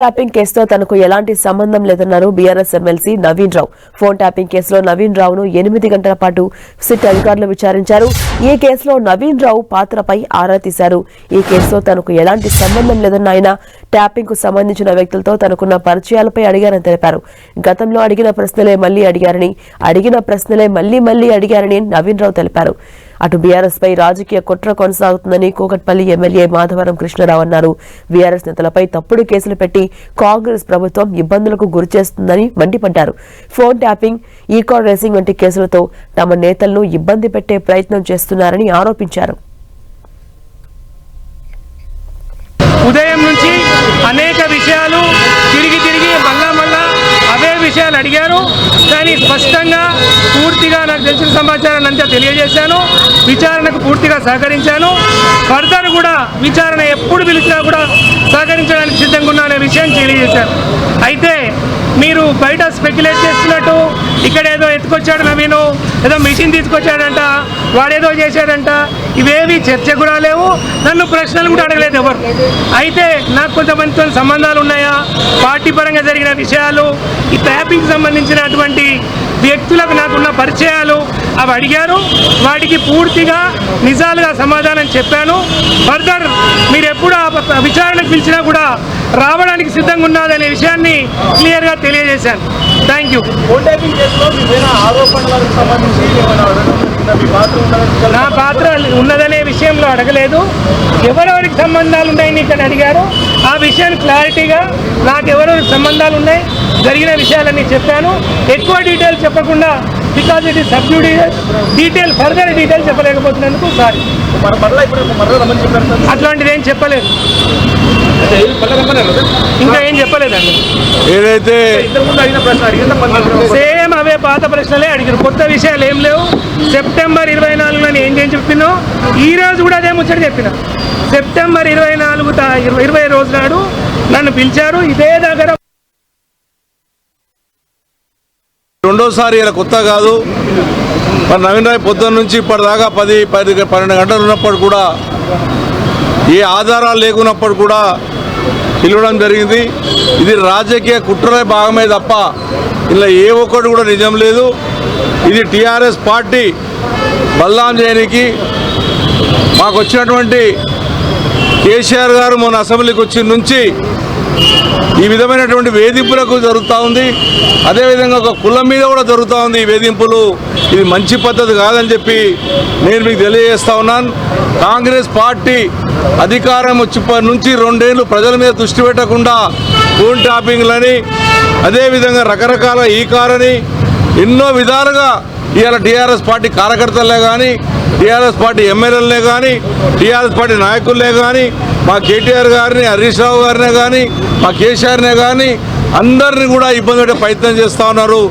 Tapping కేసుతో తనకు ఎలాంటి సంబంధం లేదన్నారు బీఆర్ఎస్ ఎమ్మెల్సీ నవీన్ రావు. ఫోన్ ట్యాపింగ్ కేసులో నవీన్ రావును 8 గంటల పాటు సిట్ అధికారులు విచారించారు. ఈ కేసులో నవీన్ రావు పాత్రపై ఆరా తీశారు. ఈ కేసులో తనకు ఎలాంటి సంబంధం లేదన్న ఆయన ట్యాపింగ్ కు సంబంధించిన వ్యక్తులతో తనకున్న పరిచయాలపై అడిగారని తెలిపారు. గతంలో అడిగిన ప్రశ్నలే మళ్లీ అడిగారని నవీన్ రావు తెలిపారు. అటు బీఆర్ఎస్ పై రాజకీయ కుట్ర కొనసాగుతుందని కూకట్పల్లి ఎమ్మెల్యే మాధవరం కృష్ణారావు అన్నారు. బీఆర్ఎస్ నేతలపై తప్పుడు కేసులు పెట్టి కాంగ్రెస్ ప్రభుత్వం ఇబ్బందులకు గురిచేస్తుందని మండిపడ్డారు. ఫోన్ ట్యాపింగ్, ఈకార్ రేసింగ్ వంటి కేసులతో తమ నేతలను ఇబ్బంది పెట్టే ప్రయత్నం చేస్తున్నారని ఆరోపించారు. ఉదయం నుంచి అనేక విషయాలు తిరిగి మళ్ళా అవే విషయాలు అడిగారు. కానీ స్పష్టంగా పూర్తిగా నాకు తెలిసిన సమాచారాన్ని అంతా తెలియజేశాను. విచారణకు పూర్తిగా సహకరించాను. ఫర్దర్ కూడా విచారణ ఎప్పుడు పిలిచినా కూడా సహకరించడానికి సిద్ధంగా ఉన్నా అనే విషయం తెలియజేశాను. అయితే మీరు బయట స్పెక్యులేట్ చేస్తున్నట్టు ఇక్కడ ఏదో ఎత్తుకొచ్చాడు నవీను, ఏదో మిషన్ తీసుకొచ్చాడంట, వాడేదో చేశాడంట, ఇవేవి చర్చ కూడా లేవు. నన్ను ప్రశ్నలు కూడా అడగలేదు ఎవరు. అయితే నాకు కొంతమందితో సంబంధాలు ఉన్నాయా, పార్టీ పరంగా జరిగిన విషయాలు, ఈ ట్యాపింగ్కి సంబంధించినటువంటి వ్యక్తులకు నాకున్న పరిచయాలు అవి అడిగారు. వాటికి పూర్తిగా నిజాలుగా సమాధానం చెప్పాను. ఫర్దర్ మీరు ఎప్పుడు ఆ విచారణకు పిలిచినా కూడా రావడానికి సిద్ధంగా ఉన్నదనే విషయాన్ని క్లియర్గా తెలియజేశాను. Thank you. నా పాత్ర ఉన్నదనే విషయంలో అడగలేదు. ఎవరెవరికి సంబంధాలు ఉన్నాయని ఇక్కడ అడిగారు. ఆ విషయాన్ని క్లారిటీగా నాకెవరెవరికి సంబంధాలు ఉన్నాయి, జరిగిన విషయాలన్నీ చెప్పాను. ఎక్కువ డీటెయిల్స్ చెప్పకుండా, because it is subjudicious, further details చెప్పలేకపోతున్నందుకు సారీ. అట్లాంటిది ఏం చెప్పలేదు, ఇంకా ఏం చెప్పలేదండి. ఏదైతే సేమ్ అవే పాత ప్రశ్నలే అడిగారు, కొత్త విషయాలు ఏం లేవు. సెప్టెంబర్ 24 ఏం చెప్పినా ఈ రోజు కూడా అదే ముచ్చట చెప్పిన. సెప్టెంబర్ 20 రోజు నాడు నన్ను పిలిచారు ఇదే దగ్గర. రెండోసారి ఇలా కొత్త కాదు. మరి నవీన్ రాయ్ పొద్దున్న నుంచి ఇప్పటిదాకా 10-12 గంటలు ఉన్నప్పుడు కూడా, ఏ ఆధారాలు లేకున్నప్పుడు కూడా పిలవడం జరిగింది. ఇది రాజకీయ కుట్రలే భాగమే తప్ప ఇలా ఏ ఒక్కటి కూడా నిజం లేదు. ఇది టీఆర్ఎస్ పార్టీ బల్లాం చేయడానికి మాకు వచ్చినటువంటి కేసీఆర్ గారు మొన్న అసెంబ్లీకి వచ్చిన నుంచి ఈ విధమైనటువంటి వేధింపులకు జరుగుతూ ఉంది. అదేవిధంగా ఒక కులం మీద కూడా జరుగుతూ ఉంది ఈ వేధింపులు. ఇది మంచి పద్ధతి కాదని చెప్పి నేను మీకు తెలియజేస్తా ఉన్నాను. కాంగ్రెస్ పార్టీ అధికారం వచ్చినప్పటి నుంచి 2 ఏళ్ళు ప్రజల మీద దృష్టి పెట్టకుండా ఫోన్ ట్యాపింగ్లని, అదేవిధంగా రకరకాల ఈకారని ఎన్నో విధాలుగా ఇవాళ టీఆర్ఎస్ పార్టీ కార్యకర్తలే కానీ, టీఆర్ఎస్ పార్టీ ఎమ్మెల్యేలనే కానీ, టీఆర్ఎస్ పార్టీ నాయకులనే కానీ, మా కేటీఆర్ గారిని, హరీష్ రావు గారినే కానీ, మా కేసీఆర్నే కానీ అందరినీ కూడా ఇబ్బంది పెట్టే ప్రయత్నం చేస్తూ ఉన్నారు.